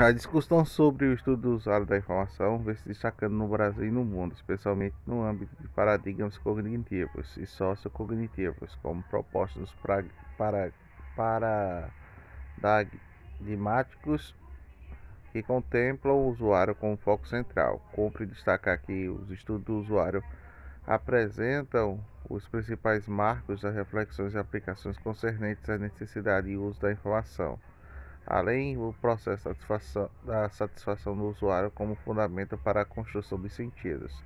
A discussão sobre o estudo do usuário da informação vem se destacando no Brasil e no mundo, especialmente no âmbito de paradigmas cognitivos e sociocognitivos, como propostos paradigmáticos que contemplam o usuário como foco central. Cumpre destacar que os estudos do usuário apresentam os principais marcos das reflexões e aplicações concernentes à necessidade e uso da informação, além do processo da satisfação do usuário como fundamento para a construção dos sentidos.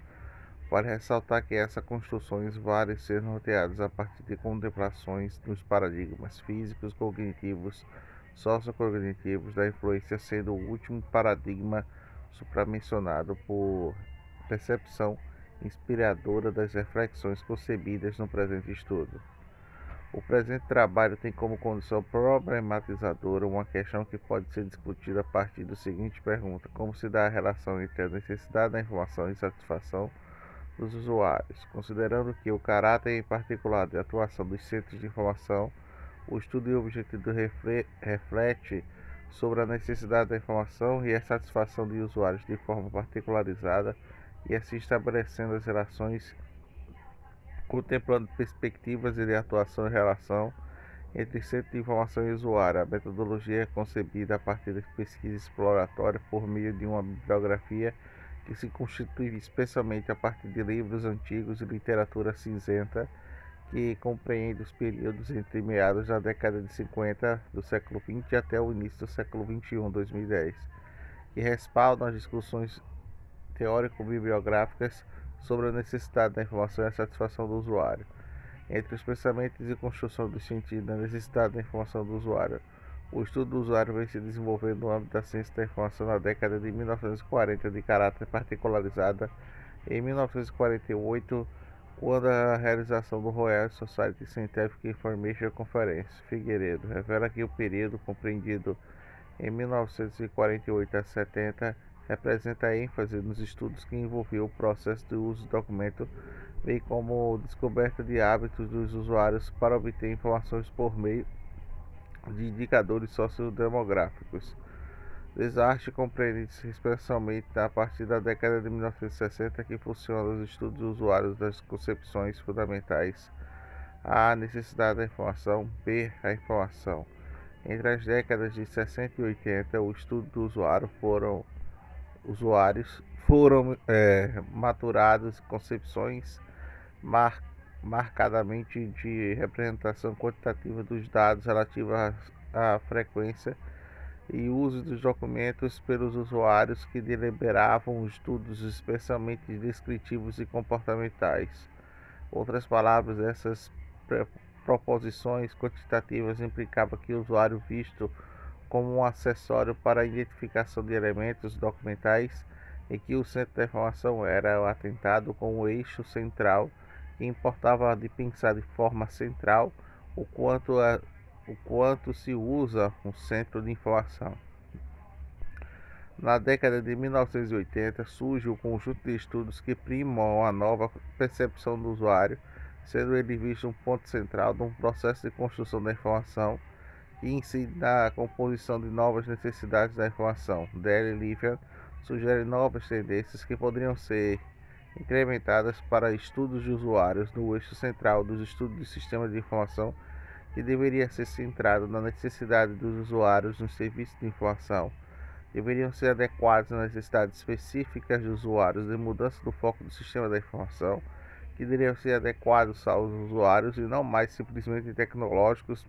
Vale ressaltar que essas construções valem ser norteadas a partir de contemplações dos paradigmas físicos, cognitivos, sociocognitivos, da influência sendo o último paradigma supramencionado por percepção inspiradora das reflexões concebidas no presente estudo. O presente trabalho tem como condição problematizadora uma questão que pode ser discutida a partir da seguinte pergunta: como se dá a relação entre a necessidade da informação e satisfação dos usuários? Considerando que o caráter em particular de atuação dos centros de informação, o estudo e o objetivo reflete sobre a necessidade da informação e a satisfação de usuários de forma particularizada, e assim estabelecendo as relações, contemplando perspectivas de atuação e relação entre centro de informação e usuário. A metodologia é concebida a partir de pesquisa exploratória por meio de uma bibliografia que se constitui especialmente a partir de livros antigos e literatura cinzenta, que compreende os períodos entre meados da década de 50 do século XX até o início do século XXI, 2010, que respaldam as discussões teórico-bibliográficas sobre a necessidade da informação e a satisfação do usuário. Entre os pensamentos e construção do sentido da necessidade da informação do usuário, o estudo do usuário vem se desenvolvendo no âmbito da ciência da informação na década de 1940, de caráter particularizada. Em 1948, quando a realização do Royal Society Scientific Information Conference, Figueiredo revela que o período compreendido em 1948 a 70 representa a ênfase nos estudos que envolviam o processo de uso do documento, bem como descoberta de hábitos dos usuários para obter informações por meio de indicadores sociodemográficos. Desarte compreende-se especialmente a partir da década de 1960 que funcionam os estudos dos usuários das concepções fundamentais: a necessidade da informação, b a informação. Entre as décadas de 60 e 80, o estudo do usuários foram maturadas concepções mar, marcadamente de representação quantitativa dos dados relativa à frequência e uso dos documentos pelos usuários, que deliberavam estudos especialmente descritivos e comportamentais. Outras palavras, essas proposições quantitativas implicavam que o usuário, visto como um acessório para a identificação de elementos documentais, e que o centro da informação era atentado como eixo central, que importava de pensar de forma central o quanto se usa um centro de informação. Na década de 1980, surge o conjunto de estudos que primam a nova percepção do usuário, sendo ele visto um ponto central de um processo de construção da informação que incide na composição de novas necessidades da informação. Dale e Livian sugere novas tendências que poderiam ser incrementadas para estudos de usuários no eixo central dos estudos de sistemas de informação, que deveria ser centrado na necessidade dos usuários nos serviços de informação. Deveriam ser adequados às necessidades específicas dos usuários, de mudança do foco do sistema da informação, que deveriam ser adequados aos usuários e não mais simplesmente tecnológicos,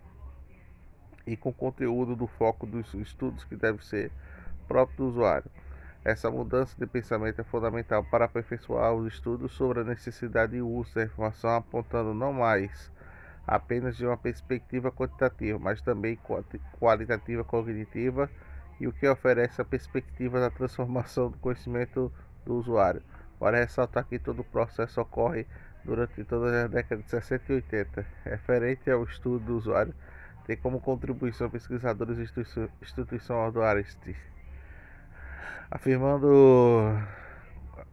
e com conteúdo do foco dos estudos que deve ser próprio do usuário. Essa mudança de pensamento é fundamental para aperfeiçoar os estudos sobre a necessidade e uso da informação, apontando não mais apenas de uma perspectiva quantitativa, mas também qualitativa cognitiva, e o que oferece a perspectiva da transformação do conhecimento do usuário. Vale ressaltar que todo o processo ocorre durante todas as décadas de 60 e 80. Referente ao estudo do usuário, tem como contribuição pesquisadores da instituição do Arist,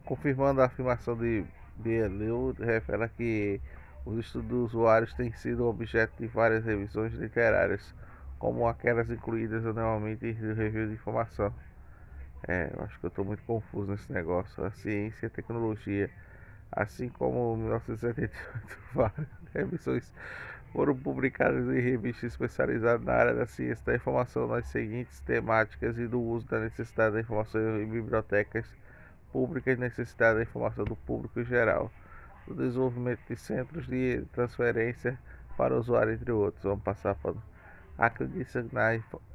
confirmando a afirmação de Bieleu, revela que os estudos dos usuários têm sido objeto de várias revisões literárias. como aquelas incluídas anualmente no review de informação. Eu acho que eu estou muito confuso nesse negócio. A ciência e a tecnologia, assim como 1978, várias revisões foram publicadas em revistas especializadas na área da ciência da informação nas seguintes temáticas e do uso da necessidade da informação em bibliotecas públicas e necessidade da informação do público em geral, do desenvolvimento de centros de transferência para o usuário, entre outros. Vamos passar para acredita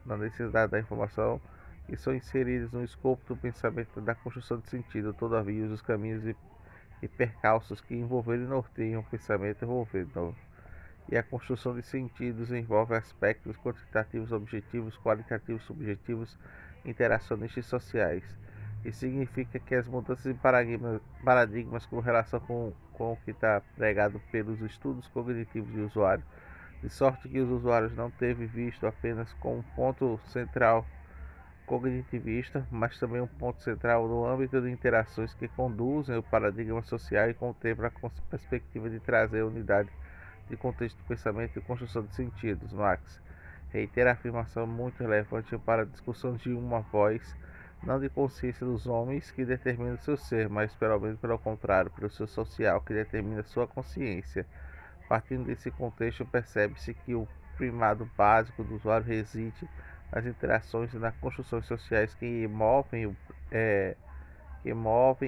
na necessidade da informação que são inseridas no escopo do pensamento da construção de sentido, todavia os caminhos e percalços que envolveram e norteiam o pensamento envolvido. E a construção de sentidos envolve aspectos quantitativos, objetivos, qualitativos, subjetivos, interacionistas e sociais. Isso significa que as mudanças em paradigmas com relação com o que está pregado pelos estudos cognitivos de usuário, de sorte que os usuários não teve visto apenas como um ponto central cognitivista, mas também um ponto central no âmbito de interações que conduzem o paradigma social e contempla a perspectiva de trazer a unidade de contexto de pensamento e construção de sentidos. Marx reitera a afirmação muito relevante para a discussão de uma voz, não de consciência dos homens que determina o seu ser, mas pelo menos pelo contrário, pelo seu social que determina sua consciência. Partindo desse contexto, percebe-se que o primado básico do usuário reside nas interações e nas construções sociais que movem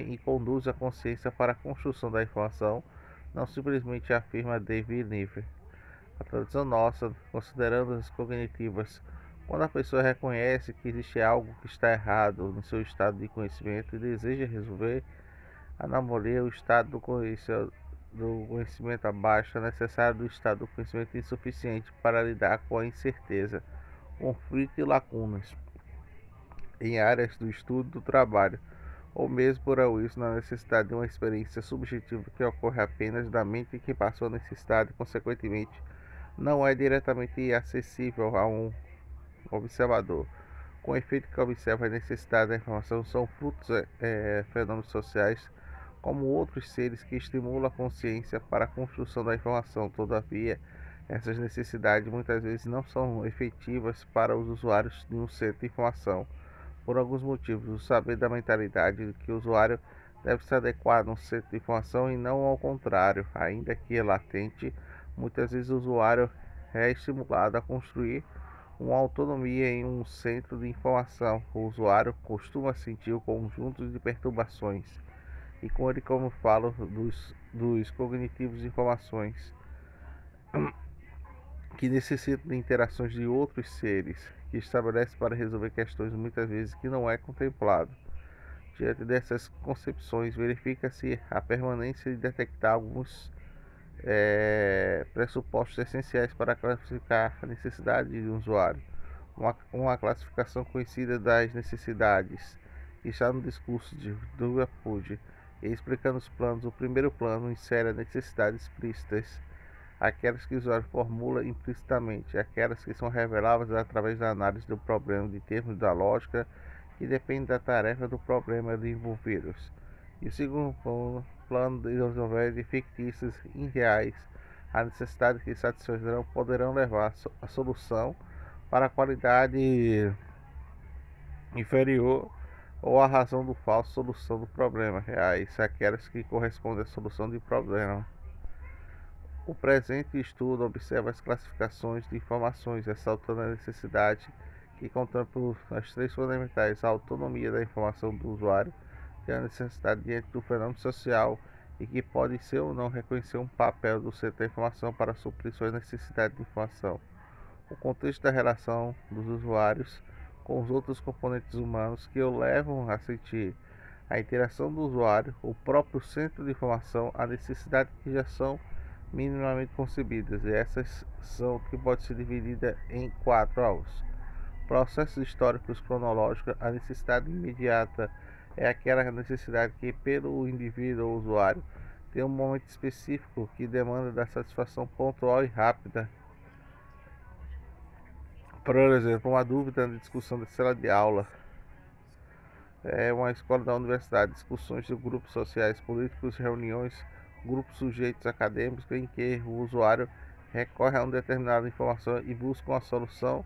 e conduzem a consciência para a construção da informação, não simplesmente afirma David Niven. A tradição nossa, considerando as cognitivas, quando a pessoa reconhece que existe algo que está errado no seu estado de conhecimento e deseja resolver, anomalia o estado do conhecimento abaixo é necessário do estado do conhecimento insuficiente para lidar com a incerteza, conflito e lacunas em áreas do estudo do trabalho, ou mesmo por isso na necessidade de uma experiência subjetiva que ocorre apenas da mente que passou a necessidade e, consequentemente, não é diretamente acessível a um observador. Com efeito que observa a necessidade da informação são frutos fenômenos sociais como outros seres que estimulam a consciência para a construção da informação. Todavia, essas necessidades muitas vezes não são efetivas para os usuários de um centro de informação. Por alguns motivos, o saber da mentalidade de que o usuário deve se adequar a um centro de informação e não ao contrário, ainda que é latente, muitas vezes o usuário é estimulado a construir uma autonomia em um centro de informação. O usuário costuma sentir o conjunto de perturbações, e com ele, como falo, dos cognitivos de informações que necessitam de interações de outros seres, que estabelece para resolver questões muitas vezes que não é contemplado. Diante dessas concepções, verifica-se a permanência de detectar alguns pressupostos essenciais para classificar a necessidade de um usuário. Uma classificação conhecida das necessidades, que está no discurso de Douglas Fudge, explicando os planos. O primeiro plano insere as necessidades explícitas, aquelas que o usuário formula implicitamente, aquelas que são reveladas através da análise do problema de termos da lógica, que depende da tarefa do problema de envolvidos. E o segundo plano de resolver de fictícios irreais, a necessidade que satisfazerão poderão levar a solução para a qualidade inferior ou a razão do falso solução do problema reais, aquelas que correspondem à solução de problema. O presente estudo observa as classificações de informações, ressaltando a necessidade que contempla as três fundamentais: a autonomia da informação do usuário, que é a necessidade diante do fenômeno social e que pode ser ou não reconhecer um papel do centro da informação para suprir suas necessidades de informação. O contexto da relação dos usuários com os outros componentes humanos que o levam a sentir a interação do usuário, o próprio centro de informação, a necessidade que já são minimamente concebidas, e essas são que pode ser dividida em 4 alvos. Processos históricos cronológicos. A necessidade imediata é aquela necessidade que pelo indivíduo ou usuário tem um momento específico que demanda da satisfação pontual e rápida. Por exemplo, uma dúvida na discussão da sala de aula, uma escola da universidade, discussões de grupos sociais, políticos, reuniões, grupos sujeitos acadêmicos em que o usuário recorre a uma determinada informação e busca uma solução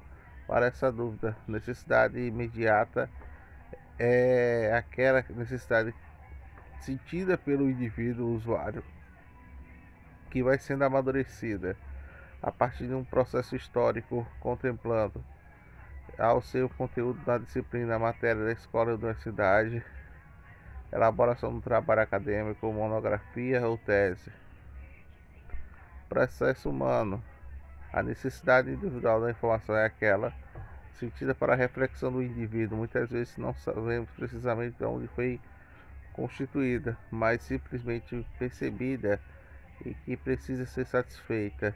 para essa dúvida. Necessidade imediata é aquela necessidade sentida pelo indivíduo usuário que vai sendo amadurecida a partir de um processo histórico, contemplando ao seu conteúdo na disciplina, matéria da escola e universidade, elaboração do trabalho acadêmico, monografia ou tese. Processo humano. A necessidade individual da informação é aquela sentida para a reflexão do indivíduo. Muitas vezes não sabemos precisamente de onde foi constituída, mas simplesmente percebida e que precisa ser satisfeita.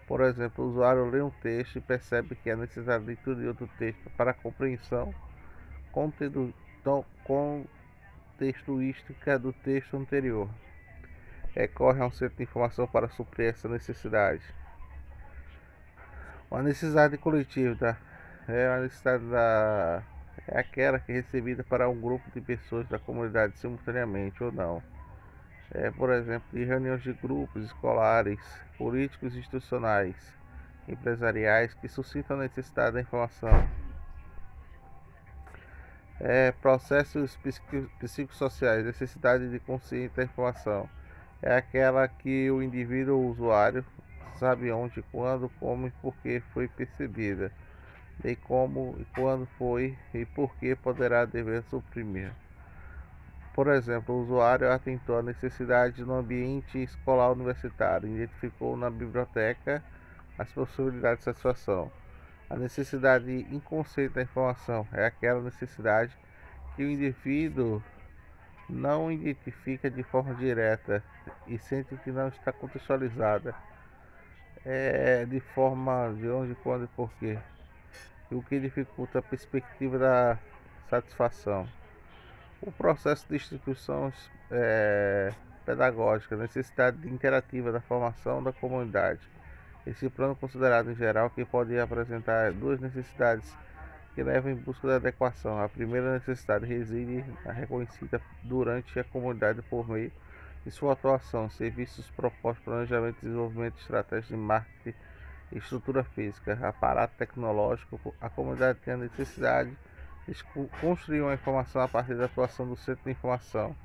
Por exemplo, o usuário lê um texto e percebe que é necessária a leitura de outro texto para a compreensão contextuística do texto anterior. Recorre a um centro de informação para suprir essa necessidade. Uma necessidade coletiva é a necessidade é aquela que é recebida para um grupo de pessoas da comunidade simultaneamente ou não. Por exemplo, de reuniões de grupos escolares, políticos, institucionais, empresariais que suscitam a necessidade da informação. Processos psicossociais, necessidade de consciência da informação. É aquela que o indivíduo ou usuário sabe onde, quando, como e por que foi percebida, e como e quando foi e por que poderá dever suprimir. Por exemplo, o usuário atentou à necessidade no ambiente escolar universitário, identificou na biblioteca as possibilidades de satisfação. A necessidade inconsciente da informação é aquela necessidade que o indivíduo não identifica de forma direta e sente que não está contextualizada, de forma de onde, quando e porquê, o que dificulta a perspectiva da satisfação. O processo de instituição pedagógica, necessidade interativa da formação da comunidade. Esse plano considerado em geral que pode apresentar duas necessidades que levam em busca da adequação. A primeira necessidade reside na reconhecida durante a comunidade por meio de sua atuação, serviços propostos, planejamento, desenvolvimento, estratégias de marketing, estrutura física, aparato tecnológico. A comunidade tem a necessidade de construir uma informação a partir da atuação do centro de informação.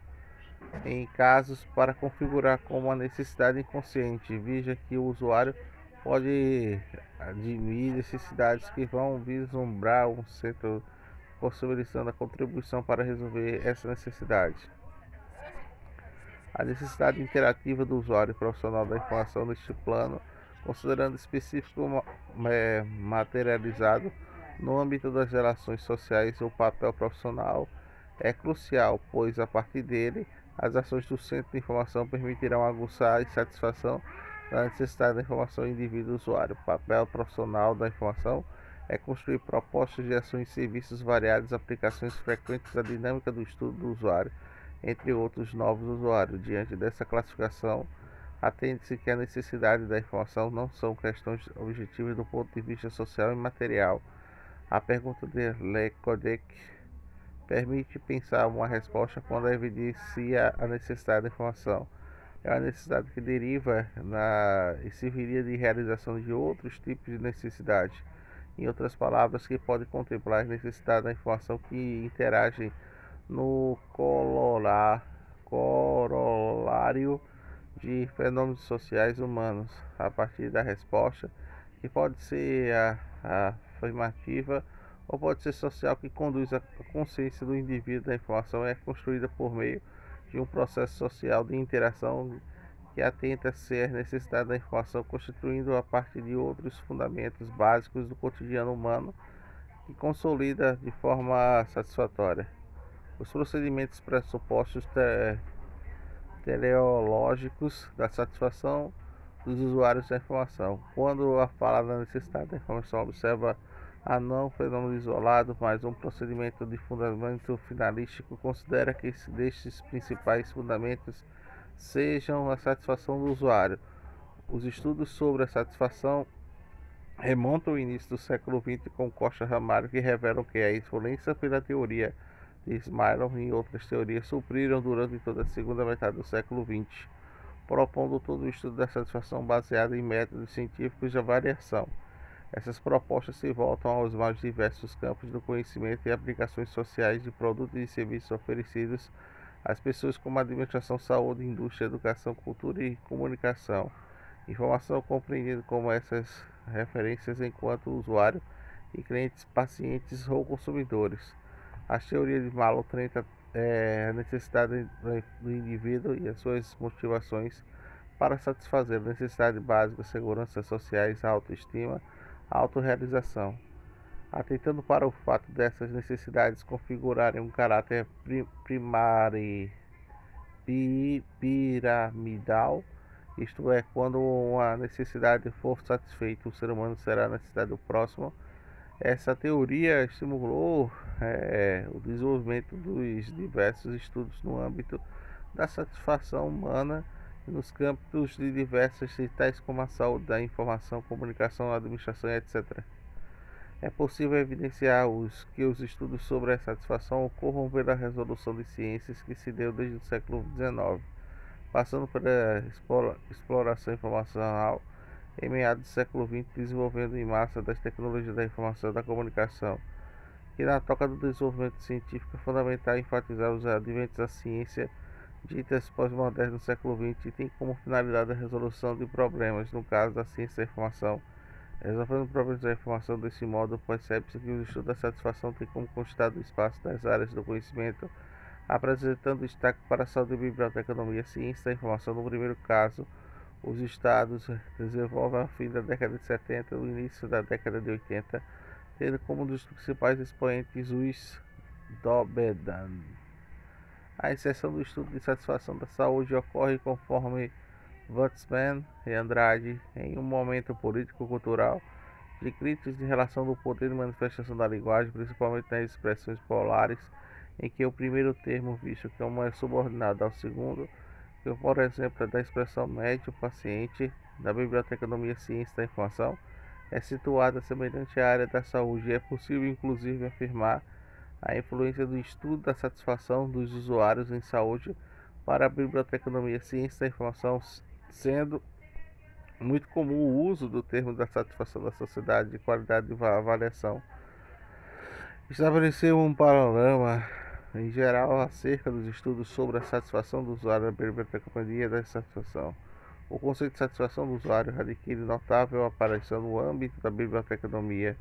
Em casos para configurar como uma necessidade inconsciente, veja que o usuário pode admitir necessidades que vão vislumbrar um centro possibilitando a contribuição para resolver essa necessidade. A necessidade interativa do usuário profissional da informação neste plano, considerando específico materializado no âmbito das relações sociais, o papel profissional é crucial, pois a partir dele as ações do centro de informação permitirão aguçar a satisfação da necessidade da informação indivíduo-usuário. O papel profissional da informação é construir propostas de ações e serviços variados, aplicações frequentes da dinâmica do estudo do usuário, entre outros novos usuários. Diante dessa classificação, atende-se que a necessidade da informação não são questões objetivas do ponto de vista social e material. A pergunta de Lecodec permite pensar uma resposta quando evidencia a necessidade da informação. É uma necessidade que deriva e serviria de realização de outros tipos de necessidade. Em outras palavras, que pode contemplar as necessidades da informação que interagem no corolário de fenômenos sociais humanos, a partir da resposta, que pode ser afirmativa ou pode ser social, que conduz à consciência do indivíduo da informação, é construída por meio de um processo social de interação que atenta a ser a necessidade da informação, constituindo a partir de outros fundamentos básicos do cotidiano humano que consolida de forma satisfatória. Os procedimentos pressupostos teleológicos da satisfação dos usuários da informação. Quando a fala da necessidade da informação observa a não fenômeno isolado, mas um procedimento de fundamento finalístico, considera que destes principais fundamentos sejam a satisfação do usuário. Os estudos sobre a satisfação remontam ao início do século XX com Costa Ramalho, que revelam que a influência pela teoria de Smyron e outras teorias supriram durante toda a segunda metade do século XX, propondo todo o estudo da satisfação baseado em métodos científicos de avaliação. Essas propostas se voltam aos mais diversos campos do conhecimento e aplicações sociais de produtos e serviços oferecidos às pessoas, como administração, saúde, indústria, educação, cultura e comunicação. Informação compreendida como essas referências enquanto usuário e clientes, pacientes ou consumidores. As teorias de Malo tratam a necessidade do indivíduo e as suas motivações para satisfazer necessidades básicas, segurança sociais, autoestima, autorrealização, atentando para o fato dessas necessidades configurarem um caráter primário piramidal, isto é, quando uma necessidade for satisfeita, o ser humano será a necessidade do próximo. Essa teoria estimulou o desenvolvimento dos diversos estudos no âmbito da satisfação humana e nos campos de diversas, tais como a saúde, da informação, comunicação, administração, etc. É possível evidenciar que os estudos sobre a satisfação ocorram pela resolução de ciências que se deu desde o século XIX, passando pela exploração informacional em meados do século XX, desenvolvendo em massa das tecnologias da informação e da comunicação, que na toca do desenvolvimento científico é fundamental enfatizar os adventos da ciência ditas pós-modernas do século XX e tem como finalidade a resolução de problemas, no caso da ciência da informação. Resolvendo problemas da informação desse modo, percebe-se que o estudo da satisfação tem como constado o espaço das áreas do conhecimento, apresentando destaque para a saúde, biblioteconomia, ciência da informação. No primeiro caso, os estados desenvolvem a fim da década de 70 e o início da década de 80, tendo como um dos principais expoentes os Dobedan. A inserção do estudo de satisfação da saúde ocorre conforme Weizmann e Andrade, em um momento político-cultural de críticas em relação do poder de manifestação da linguagem, principalmente nas expressões polares, em que o primeiro termo visto como é subordinado ao segundo, que por exemplo da expressão médico-paciente, da biblioteconomia ciência da informação, é situada semelhante à área da saúde. É possível inclusive afirmar a influência do estudo da satisfação dos usuários em saúde para a biblioteconomia ciência da informação, sendo muito comum o uso do termo da satisfação da sociedade de qualidade de avaliação. Estabeleceu um panorama em geral acerca dos estudos sobre a satisfação do usuário na biblioteconomia da satisfação. O conceito de satisfação do usuário adquire notável aparição no âmbito da biblioteconomia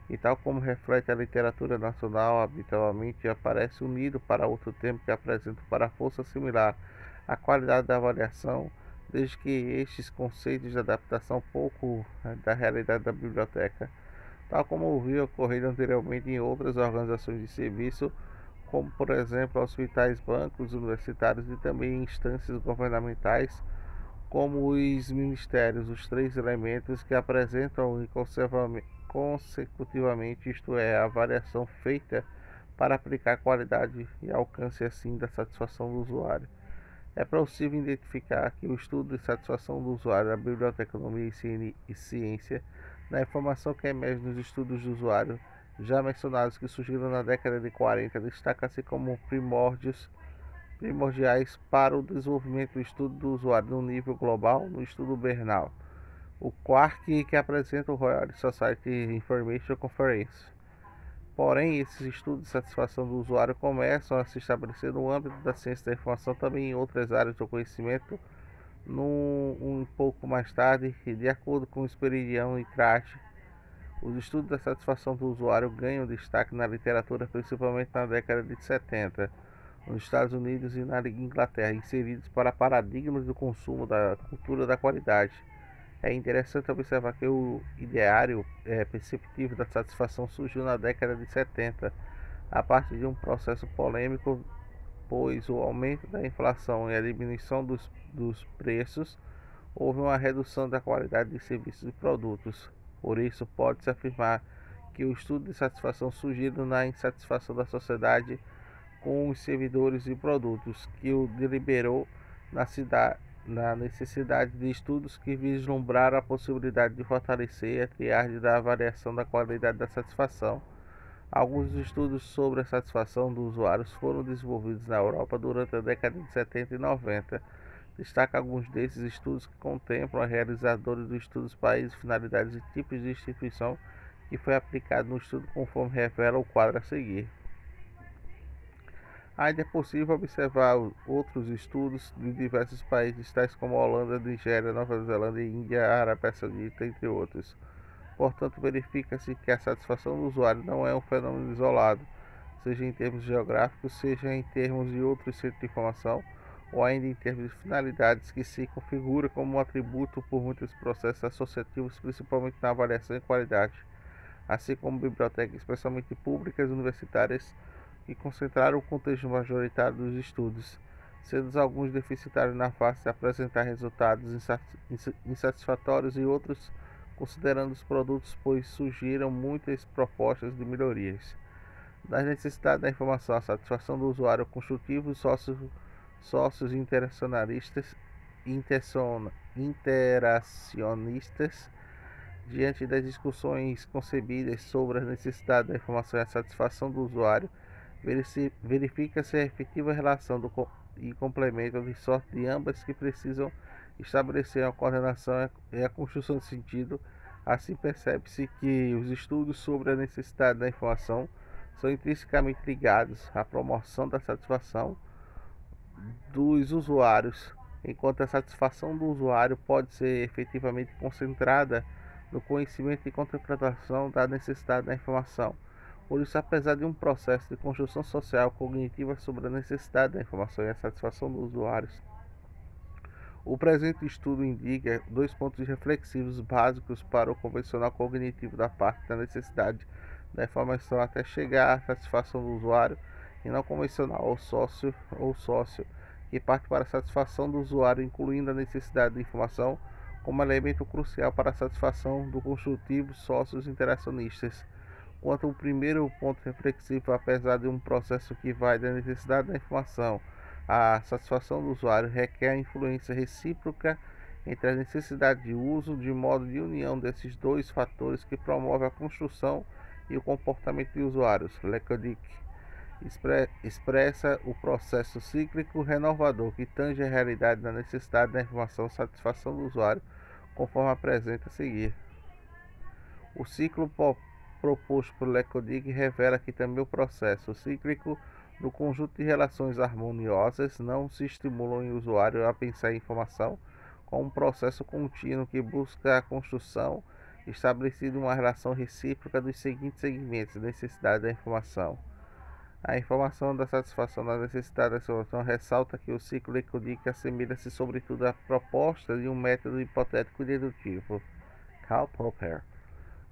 e, tal como reflete a literatura nacional, habitualmente aparece unido para outro termo que apresenta um parafuso similar à qualidade da avaliação, desde que estes conceitos de adaptação pouco da realidade da biblioteca, tal como havia ocorrido anteriormente em outras organizações de serviço, como por exemplo hospitais, bancos universitários e também instâncias governamentais, como os ministérios, os três elementos que apresentam consecutivamente, isto é, a avaliação feita para aplicar qualidade e alcance assim da satisfação do usuário. É possível identificar que o estudo de satisfação do usuário da biblioteconomia e ciência, na informação que emerge nos estudos do usuário já mencionados que surgiram na década de 40, destaca-se como primordiais para o desenvolvimento do estudo do usuário no nível global no estudo Bernal, o Quark, que apresenta o Royal Society Information Conference. Porém, esses estudos de satisfação do usuário começam a se estabelecer no âmbito da ciência da informação, também em outras áreas do conhecimento, um pouco mais tarde, e de acordo com Spiridião e Trate, os estudos da satisfação do usuário ganham destaque na literatura, principalmente na década de 70, nos Estados Unidos e na Inglaterra, inseridos para paradigmas do consumo da cultura da qualidade. É interessante observar que o ideário perceptivo da satisfação surgiu na década de 70, a partir de um processo polêmico, pois o aumento da inflação e a diminuição dos preços houve uma redução da qualidade de serviços e produtos. Por isso, pode-se afirmar que o estudo de satisfação surgiu na insatisfação da sociedade com os servidores e produtos, que o deliberou na necessidade de estudos que vislumbraram a possibilidade de fortalecer a triade da avaliação da qualidade da satisfação. Alguns estudos sobre a satisfação dos usuários foram desenvolvidos na Europa durante a década de 70 e 90, Destaca alguns desses estudos que contemplam a realizadores dos estudos, países, finalidades e tipos de instituição que foi aplicado no estudo, conforme revela o quadro a seguir. Ainda é possível observar outros estudos de diversos países, tais como Holanda, Nigéria, Nova Zelândia, Índia, Arábia Saudita, entre outros. Portanto, verifica-se que a satisfação do usuário não é um fenômeno isolado, seja em termos geográficos, seja em termos de outros centros de informação, ou ainda em termos de finalidades, que se configura como um atributo por muitos processos associativos, principalmente na avaliação e qualidade, assim como bibliotecas, especialmente públicas e universitárias, que concentraram o contexto majoritário dos estudos, sendo alguns deficitários na face de apresentar resultados insatisfatórios e outros considerando os produtos, pois surgiram muitas propostas de melhorias. Das necessidades da informação, a satisfação do usuário construtivo, sócios interacionistas, diante das discussões concebidas sobre as necessidades da informação e a satisfação do usuário, verifica-se a efetiva relação e complemento de sorte de ambas, que precisam estabelecer a coordenação e a construção de sentido. Assim, percebe-se que os estudos sobre a necessidade da informação são intrinsecamente ligados à promoção da satisfação dos usuários, enquanto a satisfação do usuário pode ser efetivamente concentrada no conhecimento e contemplação da necessidade da informação. Por isso, apesar de um processo de construção social cognitiva sobre a necessidade da informação e a satisfação dos usuários, o presente estudo indica dois pontos reflexivos básicos para o convencional cognitivo da parte da necessidade da informação até chegar à satisfação do usuário, e não convencional ou sócio, que parte para a satisfação do usuário, incluindo a necessidade de informação como elemento crucial para a satisfação do construtivo sócios interacionistas. Quanto ao primeiro ponto reflexivo, apesar de um processo que vai da necessidade da informação à satisfação do usuário, requer a influência recíproca entre a necessidade de uso, de modo de união desses dois fatores que promove a construção e o comportamento de usuários. Lecodic expressa o processo cíclico renovador que tange a realidade da necessidade da informação e satisfação do usuário, conforme apresenta a seguir. O ciclo proposto por Lecodic revela que também o processo cíclico do conjunto de relações harmoniosas não se estimulam o usuário a pensar em informação como um processo contínuo que busca a construção estabelecida de uma relação recíproca dos seguintes segmentos: necessidade da informação. A informação da satisfação da necessidade da informação ressalta que o ciclo Lecodic assemelha-se sobretudo à proposta de um método hipotético dedutivo, Karl Popper,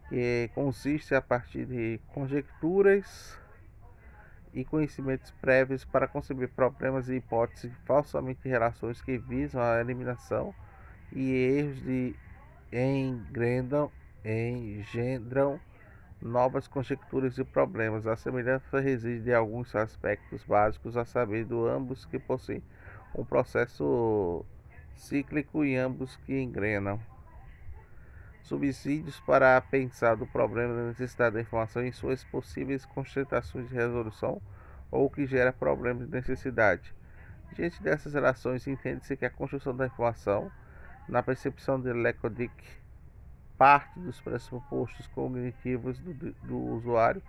que consiste a partir de conjecturas e conhecimentos prévios para conceber problemas e hipóteses falsamente relações que visam a eliminação e erros engendram novas conjecturas e problemas. A semelhança reside em alguns aspectos básicos, a saber, do ambos que possuem um processo cíclico e ambos que engrenam. Subsídios para pensar do problema da necessidade da informação em suas possíveis constatações de resolução ou o que gera problemas de necessidade. Diante dessas relações, entende-se que a construção da informação, na percepção de Lecodic, parte dos pressupostos cognitivos do usuário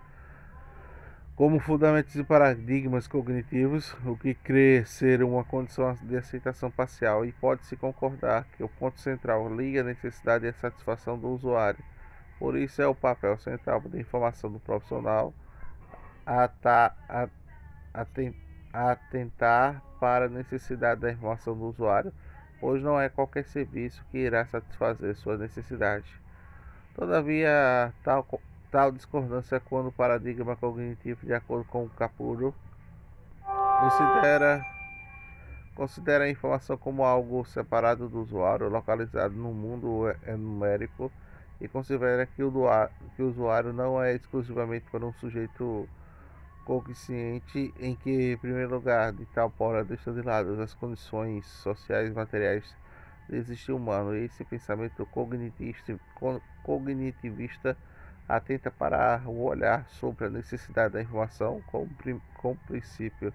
como fundamentos e paradigmas cognitivos, o que crê ser uma condição de aceitação parcial, e pode-se concordar que o ponto central liga a necessidade e a satisfação do usuário. Por isso é o papel central da informação do profissional atentar para a necessidade da informação do usuário, pois não é qualquer serviço que irá satisfazer sua necessidade. Todavia, tal discordância, quando o paradigma cognitivo, de acordo com Capurro, considera a informação como algo separado do usuário, localizado no mundo numérico, e considera que o usuário não é exclusivamente para um sujeito consciente, em que, em primeiro lugar, de tal forma deixa de lado as condições sociais e materiais de existir humano. Esse pensamento cognitivista atenta para o olhar sobre a necessidade da informação como princípio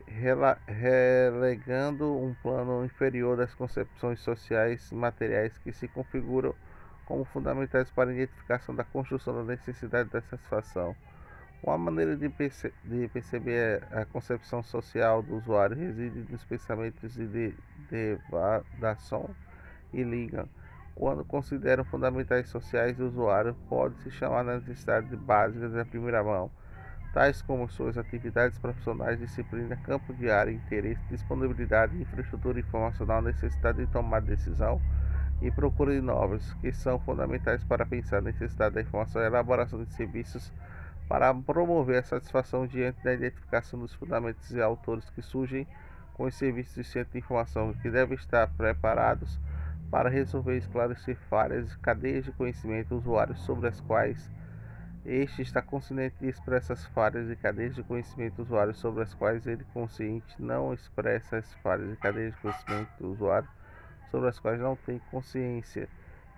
relegando um plano inferior das concepções sociais e materiais que se configuram como fundamentais para a identificação da construção da necessidade da satisfação. Uma maneira de perceber a concepção social do usuário reside nos pensamentos de Devadason e Ligan. Quando consideram fundamentais sociais do usuário, pode-se chamar de necessidades básicas da primeira mão, tais como suas atividades profissionais, disciplina, campo de área, interesse, disponibilidade, infraestrutura informacional, necessidade de tomar decisão e procura de novas, que são fundamentais para pensar a necessidade da informação e elaboração de serviços para promover a satisfação diante da identificação dos fundamentos e autores que surgem com os serviços de centro de informação, que devem estar preparados para resolver e esclarecer falhas e cadeias de conhecimento usuários sobre as quais este está consciente de expressar as falhas e cadeias de conhecimento usuário sobre as quais ele consciente não expressa as falhas e cadeias de conhecimento do usuário sobre as quais não tem consciência,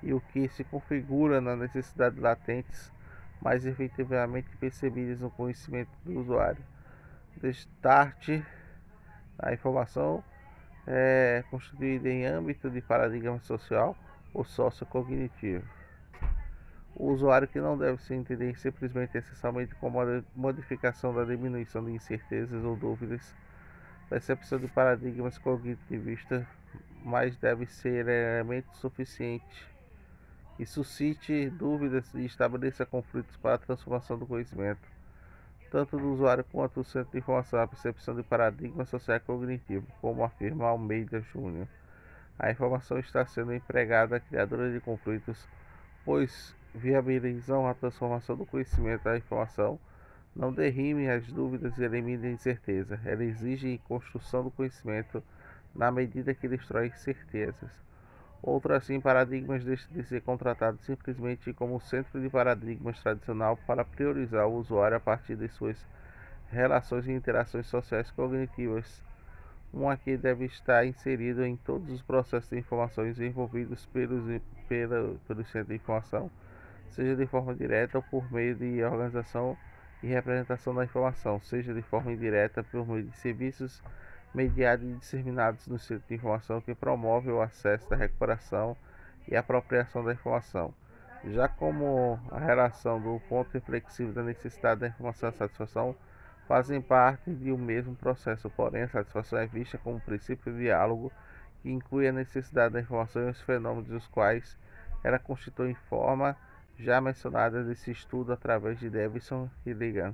e o que se configura nas necessidades latentes mais efetivamente percebidas no conhecimento do usuário. Destarte a informação é constituída em âmbito de paradigma social ou sociocognitivo. O usuário que não deve se entender simplesmente e essencialmente como a modificação da diminuição de incertezas ou dúvidas, percepção de paradigmas cognitivistas, mas deve ser elemento suficiente e suscite dúvidas e estabeleça conflitos para a transformação do conhecimento, tanto do usuário quanto do centro de informação, a percepção de paradigma social cognitivo, como afirma Almeida Júnior. A informação está sendo empregada criadora de conflitos, pois viabilizam a transformação do conhecimento da informação, não derrimem as dúvidas e eliminem a incerteza. Ela exige a construção do conhecimento na medida que destrói certezas. Outro assim, paradigmas deixam de ser contratados simplesmente como centro de paradigmas tradicional para priorizar o usuário a partir de suas relações e interações sociais cognitivas. Um aqui deve estar inserido em todos os processos de informações envolvidos pelo centro de informação, seja de forma direta ou por meio de organização e representação da informação, seja de forma indireta por meio de serviços mediados e disseminados no centro de informação que promove o acesso da recuperação e apropriação da informação. Já como a relação do ponto reflexivo da necessidade da informação e satisfação fazem parte de um mesmo processo, porém a satisfação é vista como um princípio de diálogo que inclui a necessidade da informação e os fenômenos dos quais ela constitui forma já mencionada desse estudo através de Davidson e Ligan.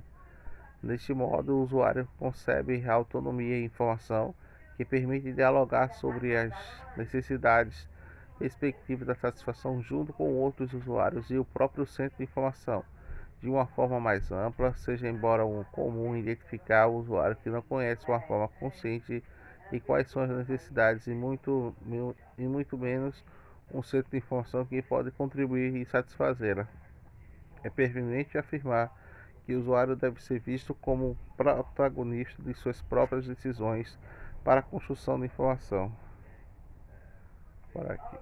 Deste modo, o usuário concebe a autonomia e informação que permite dialogar sobre as necessidades respectivas da satisfação junto com outros usuários e o próprio centro de informação, de uma forma mais ampla, seja embora comum identificar o usuário que não conhece de uma forma consciente e quais são as necessidades e muito menos um centro de informação que pode contribuir e satisfazê-la. É pertinente afirmar que o usuário deve ser visto como protagonista de suas próprias decisões para a construção da informação. Por aqui.